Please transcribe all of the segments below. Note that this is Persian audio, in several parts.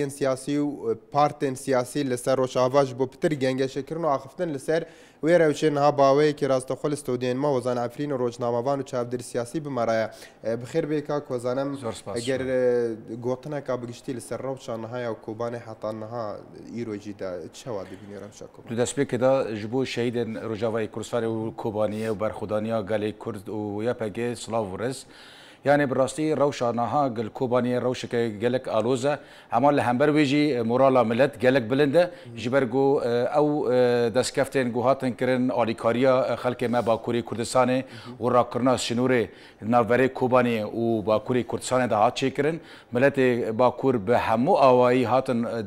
سیاسی و پارتین سیاسی لسر روشاواج بو پتر گنگه شکرن و آخفتن لسر ویره وچه نها باوی که راستخول استودین ما وزان عفرین و روجنامه‌وان و چاودر سیاسی بمرایا بخیر بیکا که وزانم اگر گوتنه که بگشتی لسر روشان نها و کوبان حتی نها ایرو جیده چه وادی بینیرم شکو تو دست بی که دا جبو شهید روجاوای کردستان و کوبانیه و برخودانیا گلی کرد و یا پگه سلاو ورز يعني بالراستي روشة نها قل كوباني روشة قالك ألوزة عمال لهمبر ويجي مورالا ملت قالك بلنده جبرجو أو دسكفتين جوهاتن كرن أوليكاريا خلك ما باكوري كردستاني وراكرنا شنوري نافري كوباني وباكوري كردستاني ده هات شكرن ملت باكور بهمو أوائي هاتن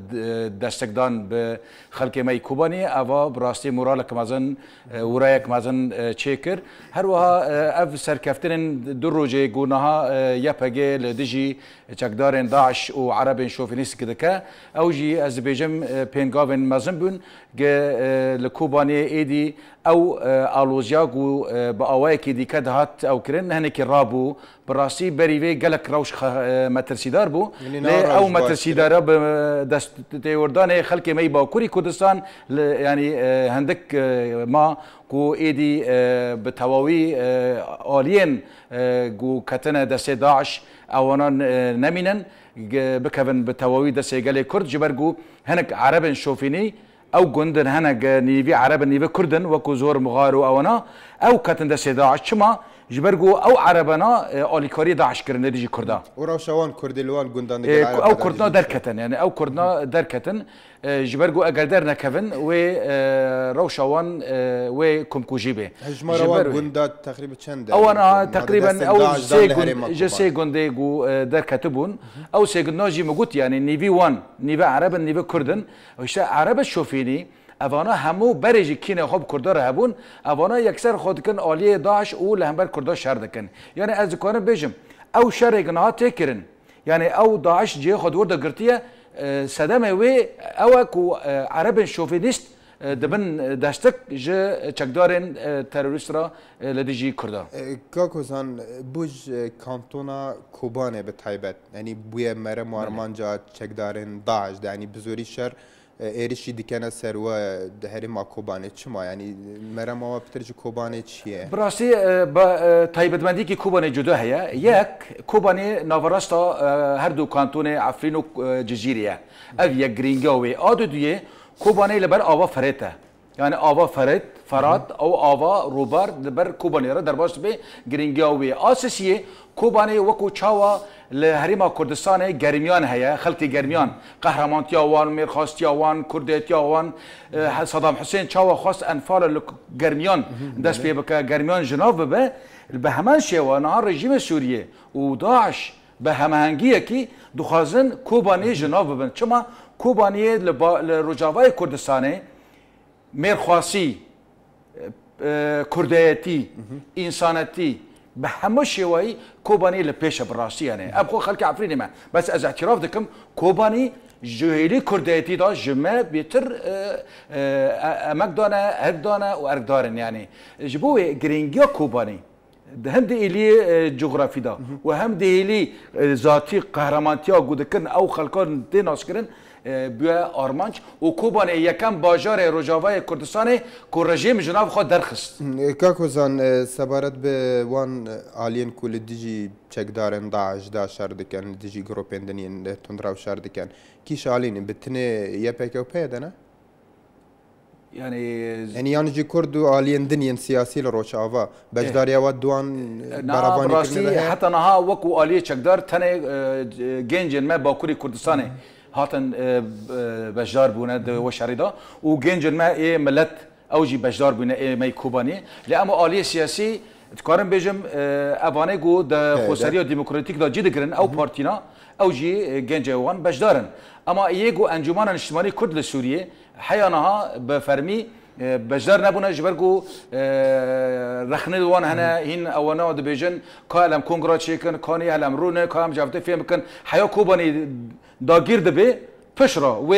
دستكدان بخلك ما كوباني أوا بالراستي مورالا كمازن ورايا كمازن شكر هروها أف سركفتين دروجي جونها یا پگه لدیجی چکدارن داعش و عربین شوفینیست کدکه او جی از بیجم پینگاون مزن بون که لکوبانی ایدی او آلوزیا گو با آوای که دیکه دهات او کرن هنی که رابو براسی بریوی گلک روش مترسیدار بو او مترسیدارا دست تیوردان خلک می باکوری کردستان یعنی هندک ما کو ایدی بتواوی آلین گو کتنه دست داعش اوانان نمینن بکفن بتواوی دست گلی کرد جبرگو هنک عربن شوفینی او گندن هنگ نیوی عرب نیوی کردن وکو زور مغارو اونا او کتن دست داعش چما جبرگو او عربنا آلیکاری داعش کرن دیجی کردا و روشوان کردلوان گندان او کردنا درکتن یعنی او کردنا درکتن جبرگو اگر در نکفن و روشوان و کمکوجیبه هجماروان گندات تقریبا چند او انا تقریبا او سه گنده گو درکتبون او سه گنداجی مگوت یعنی نیوی وان نیوی عرب نیوی کردن وشته عرب شوفینی اوانا همو برجی کینه خوب کردار هبون اوانا یکسر خود کن عالی داعش او لهمبر کردار شر دکن یعنی از کارم بجم او شر گناه تکرن یعنی او داعش جه خود ورد گرتیه صدمه و او کو عرب شوفینیست دبن دستک جه چکدارن تروریست را لدیجی کرده. کاکوزان بوج کانتونا کوبانه به تایبت یعنی بوی مره مارمانجا چکدارن داعش یعنی بزوری شر ایرشی دیکنه سر و دهری ما کوبانه چما یعنی مره ما بترج کوبانه چیه؟ براستی با تایبت مندی که کوبانه جدا هیا یک کوبانه نواراستا هر دو کانتون عفرین و جزیره او یک گرینگاوی آدو دیه کوبانه لبر آوا فرته یعنی آوا فرات او آوا روبار لبر کوبانه را در باش به گرینگاوی آسیسیه کوبانه وکو چاوا لهریما کردستان گرمیان هیا خلق گرمیان قهرمانتی آوان میرخواستی آوان کردیتی آوان صدام حسین چاوا خواست انفال گرمیان دست پی بکه گرمیان جناب به همان شیوه نهار رژیم سوریه و داعش به هماهنگیه که دخوازن کوبانی جناب ببن چما کوبانی لرجاوای کردستانه میرخواستی کردیتی انسانتی به همه شیوهی کوبانی لپیش براستی یعنی ابخو خلق عفرینی ما بس از اعتراف دکم کوبانی جهیلی کردیتی دا جمع بیتر امک دانه هک دانه و ارک دارن یعنی جبوه گرینگیا کوبانی هم دیلی جغرافی دا و هم دیلی ذاتی قهرمانتی ها گودکن او خلقان دیناس کرن بیا آرمانچ و کوبانه یکم باجار روجاوای کردستان که رژیم جناب خود درخست کاکوزان سبارت به وان آلین کل دیجی چکدارن داعش دا شر دکن دیجی گروپین دنین تندراو شر دکن کیش آلین بتنه یه پیکو پیده نه؟ یعنی جی کرد و آلین دنین سیاسی لروش آوا بجداری آواد دوان برابانی براستی حتی نها وکو آلی چکدار تنه گنجن ما باکوری کردستانه هاتن بجدار بونه و شریدا و گنجن ما ای ملت اوجی بجدار بونه ای می کوبانی لامو آلی سیاسی تکارم بجم اوانه گو د خوسری و دموکراتیک دا جید کرن او پارتینا اوجی گنج وان بجدارن اما یگو انجمن اجتماعی کرد لسوریه حیانها بفرمی بجدار نبونه جبرگو رخنه دوان هنا هین اوانا د بیجن کالم کنگرات شکن کانی علم رونه کام جافته فهم کن حیا کوبانی داگیر دبی پشرا و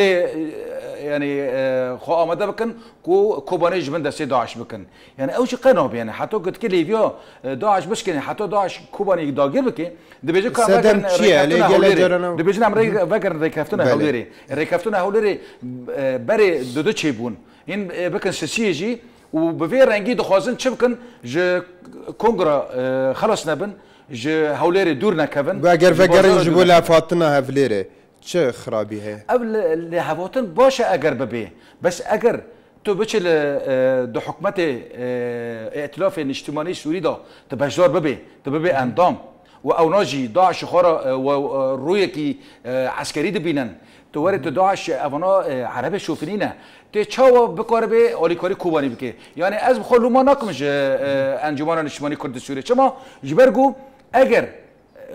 يعني خو آماده بکن کو کوبانی جبن دست داعش بکن يعني اوش قناب يعني حتى قلت كلي فيها داعش بس كني حتى داعش کوبانی داغر بکه دبیجه کار سدم چیه لیگل دبیجه نمره وگر ریکافتون هولری ریکافتون هولری بری دو چی بون این بکن سیاسی و به رنگی دخوازن چه بکن ج کنگره خلاص نبن ج هولری دور نکبن و اگر جبو لافاتنا هفلره چه خرابی هست؟ قبل لهواتن باشه اگر ببی بس اگر تو بچل دو حکمت ائتلاف اجتماعی سوری دا تبشدار ببی اندام و اوناجی داعش خورا و روی کی عسکری دبینن تو ورد داعش اونا عرب شوفنینه ته چاو بکار به آلیکاری کوبانی بکه یعنی از بخلو ما نکمش انجمن اجتماعی کرد سوریه چما جبرگو اگر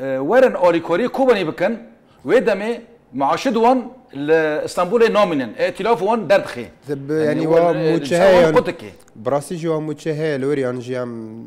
ورن آلیکاری کوبانی بکن و دمه معاشد وان لاسطنبول نامنن ائتلاف وان دردخي يعني هو متشهي براسي جو متشهي لوري انجام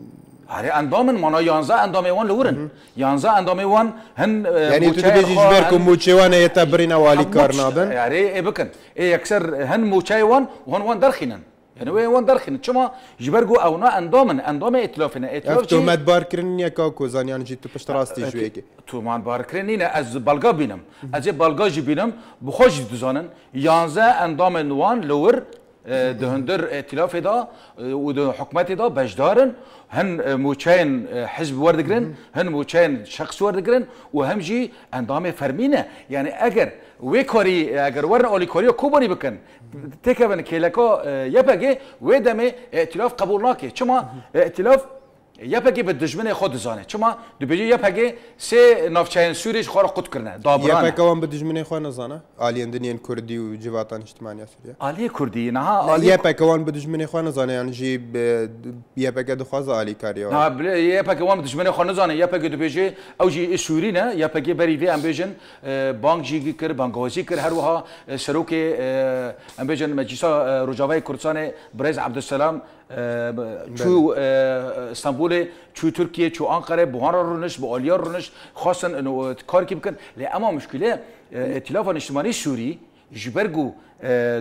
هاري اندامن مانا 11 اندامي وان لورن 11 اندامي وان هن يعني تو تبيجي جبركم متشوان يتبرين والي كارنابن يعني ايه بكن ايه يكسر هن متشايوان وهن وان درخينن يعني وين درخين شما جبرجو او نا اندام ائتلافنا ائتلاف تو مد باركرن يا كاكو زانيان جيت تو پشت راستي جويكي تو مان باركرن از بلغا بينم از بلغا جي بينم بخوش دزانن 11 اندام نوان لور دهندر ائتلاف دا و حكومت دا بجدارن هن موچين حزب وردگرن هن موچين شخص وردگرن و هم جي اندام فرمينه يعني اگر ويكوري اگر ورن اوليكوري كوباني بكن تكبن كيلكو يبقى ودمه ائتلاف قبول ناكي چما ائتلاف يبقى بالدجمن خود زانه چما دبيجي يبقى سه نافچين سوريش خور قد كرنه دابران يبقى وان بالدجمن خو نزانه عاليين دنيان كردي وجباتان اجتماعيه سوريا عالي كردي نها يبقى وان بالدجمن خو نزانه يعني جي يبقى دخواز عالي كاريو ها يبقى وان بالدجمن خو نزانه يبقى دبيجي او جي سورينا يبقى بريدي امبيجن بانك جي كر بانكوزي كر هر وها سروكي امبيجن مجلس رجاوي كردستان برز عبد السلام چو اسطنبول چو ترکیه چو انقره بوهان رونش با آلیا رونش خواستن انه کار کی بکن اما مشکله ائتلاف اجتماعی سوری جبرگو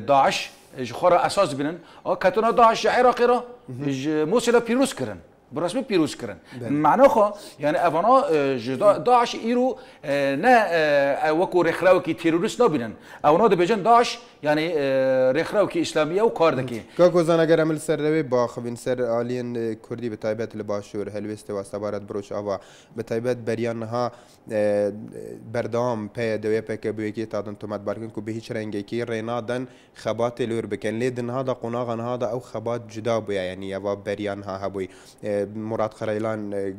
داعش خورا اساس بینن کتونا داعش عراقی را موصل پیروز کردن برسمي بيروز كرن معناه خو يعني افانا داعش ايرو نا وكو رخراوكي تيرورست نبينن او نود بيجن داعش يعني رخراوكي اسلاميه وكاردكي كاكو زانا غرامل سر باخبين سر عالين كردي بتايبات لباشور هلوست واستبارت بروش اوا بتايبات بريانها بردام پی دوی پک بویکی تادن تومت بارکن کو به هیچ رنگی کی رینادن خبات لور بکن لیدن هذا قناغن هذا او خبات جدا بو يعني يا بريان ها هبوي مراد خريلان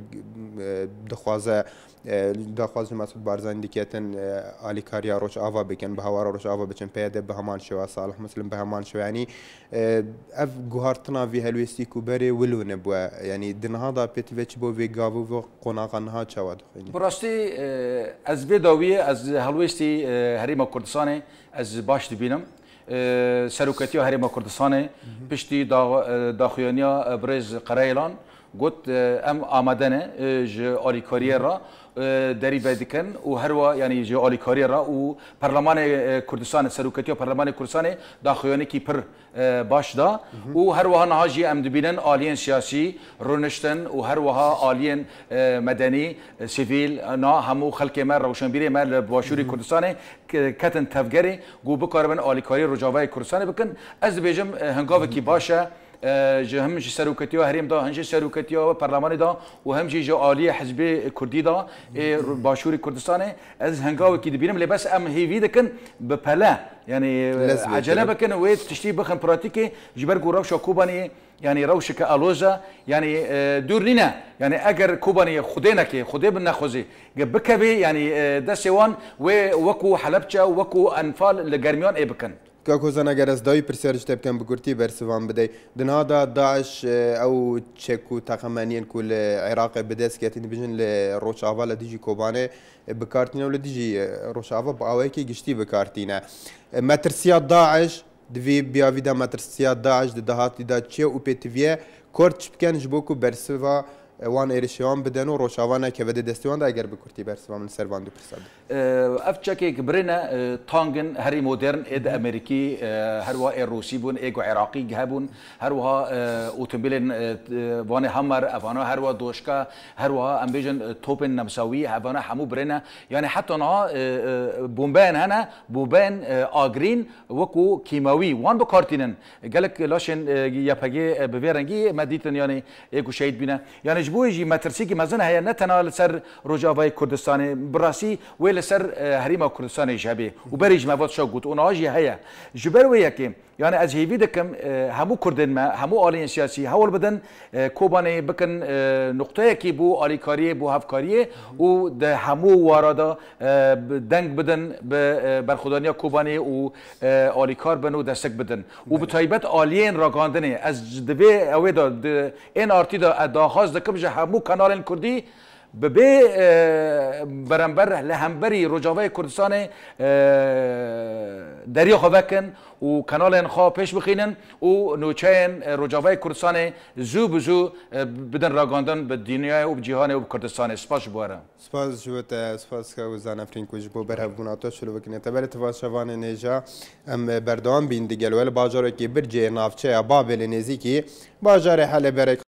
دخواز مسعود بارزان دیکتن علی کاریا روش آوا بکن به هوار روش آوا بچن پیاده به همان شو صالح مسلم به همان شو يعني اف گوهرتنا في هلوستی کوبری ولونه بو يعني دن هذا بيتويتش بو في گاوو و قناغنها چواد براستی از بداوی از هلوستی هریما کردستان از باش دبینم سروکتی هریما کردستان پشتی داخویانیا برز قرایلان قلت ام آمدنه ج آلی کاریرا دری بدکن و هر وا یعنی ج آلی کاریرا و پارلمان کردستان سروکتی و پارلمان کردستان داخویانی کی پر باش دا و هر وا نهاجی ام دبینن آلیان سیاسی رونشتن و هر وا آلیان مدنی سیویل نا همو خلق ما روشنبیری ما باشوری کردستان کتن تفگری گو بکاربن آلی کاری رجاوی کردستان بکن از بیجم هنگاو کی باشه جه همش سروکتی‌ها هریم دا هنچه سروکتی‌ها پارلمانی دا و همچه جه عالی حزب کردی دا باشوری کردستانه از هنگاوی که دبیرم لباس ام هیوی دکن بپله یعنی عجله بکن و تشتی بخن پراتیکی جبر گورا شاکوبانی يعني روشك ألوزا يعني دور لنا يعني أجر كوباني خدينا كي خدي بناخذي بكبي يعني دسوان وكو حلبشة وكو أنفال لجرميان إيه بكن كاكو زنا جرس داي برسيرج تبكن بكرتي برسوان بدي دن هذا داعش او تشيكو تقمانين كل عراق بدس كاتين بيجن لروشافا لديجي كوباني بكارتينا ولا ديجي روشافا باويكي قشتي بكارتينا مترسيات داعش دفي بيافيدا مترسيات داعش دهاتي دا تشي او بيتفيا كورتش بكن جبوكو برسوا وان ایرشیان بدن و روشاوانه که بده دستیوان دا اگر بکرتی برسوا من سروان دو پرساد اف چکه برنا تانگن هری مدرن اد امریکی هر وا روسی بون ایگو عراقی جهبون هر وا اوتومبیل وان هامر افانا هر وا دوشکا هر وا امبیجن توپن نمساوی افانا همو برنا يعني حتى نا بومبان هنا بومبان آگرین وکو کیماوی وان بکارتینن قالك لاشن يبهجي بفيرنجي مديتن يعني ايكو شهيد بينا يعني جبويجي مترسيكي مازن هي نتنا لسر رجاوي كردستان براسي ولا سر هريمه كردستان جابي وبريج ما فوت شوقت وناجي هي جبروي كي يعني از هيفي دكم همو كردن ما همو آلين سياسي هول بدن كوباني بكن نقطه كي بو آليكاريه بو هفكاريه و ده همو ورادا دنگ بدن برخودانيا كوباني و آليكار بنو دستك بدن و بتايبت آلين راگاندنه از دوی اوه دا این آرتی دا داخواست دکم جه همو کانال کردی به برانبر لهمبری رجاوه کردستان دریا خوابکن و کانال خواه پیش بخینن و نوچین رجاوه کردستان زو بزو بدن راگاندن به دنیا و جهان و کردستان سپاس بواره سپاس جوت سپاس که وزان افرین کج بو برهبوناتو شلو بکنه تبر تفاشوان نیجا ام بردوان بین دیگل ول باجار کی برجه نافچه بابل نزیکی باجار حل برک